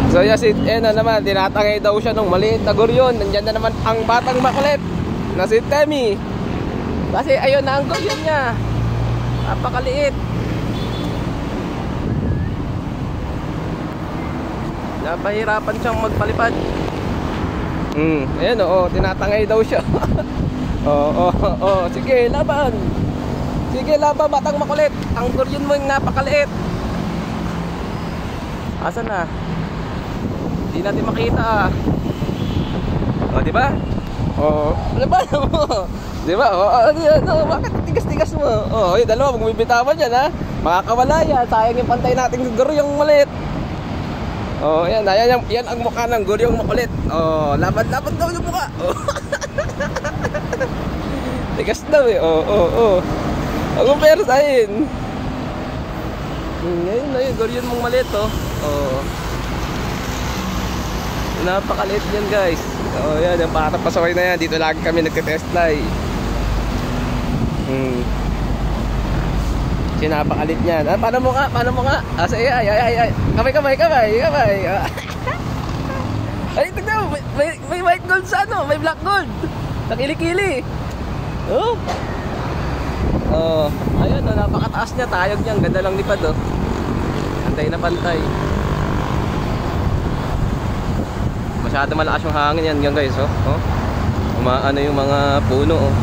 So yes, na naman, tinatangay daw siya nung maliit na goryon. Nandyan na naman ang batang makulit na si Temi. Kasi ayun na ang goryon niya. Napakaliit. Napahirapan siyang magpalipad. Ayan o, tinatangay daw siya. Sige, laban. Sige, laban, batang makulit. Ang goryon mo yung napakaliit. Asan na? Hindi natin makita. O, diba? O, laban mo. Diba? O, bakit tigas-tigas mo? O, yung dalawa, magbibitawan yan, ha? Makakawala yan. Sayang yung pantay natin ng goryong malit. O, yan ang mukha ng goryong makulit. O, laban-laban daw yung mukha. O. Tigas daw eh. O. Huwag mong persahin. Ngayon na yun, goryon mong maliit, oh. O. Napakaliit yan, guys. O, yan, yung parang pasaway na yan. Dito lagi kami nagka-test fly. Kasi napakalit niyan. Paano mo nga? Ay. Kamay. Ay, tignan mo. May white gold sa ano. May black gold. Nakili-kili. Oh. Ayun, napakataas niya. Tayog niya. Ang ganda lang lipad, oh. Pantay na pantay. Masyado malakas yung hangin yan, guys, oh. Umaano yung mga puno, oh.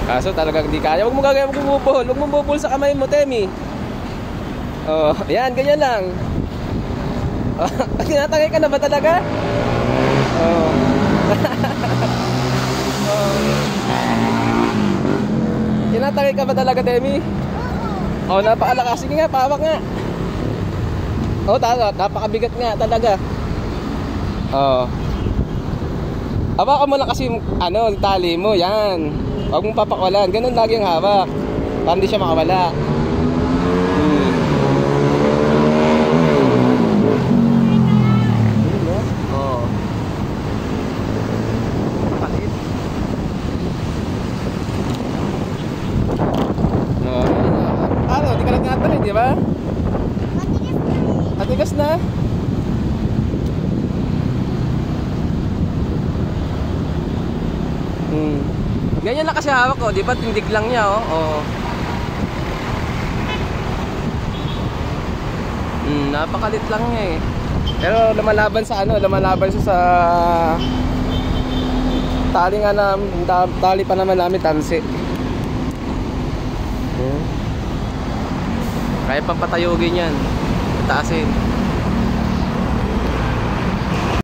Kaso talagang di kaya. Huwag mo gagawin, huwag mong bubul sa kamay mo, Temi. Yan, ganyan lang. Tinatangay ka na ba talaga? Tinatangay ka ba talaga, Temi? Napakalakas. Sige nga, pawak nga. Napakabigat nga talaga. Hawakan mo lang kasi yung tali mo, yan. Huwag mong papakawalan. Ganun lagi ang hawak. Para hindi siya makawala. Palit. Di ka lang natin, di ba? Matigas na. Ganyan na kasi hawak ko, di ba? Tindig lang niya, oh. Napakalit lang niya eh. Pero lumalaban sa lumalaban siya sa tali nga na, tali pa naman namin, tansi. Kaya pang patayogin yan. Taasin.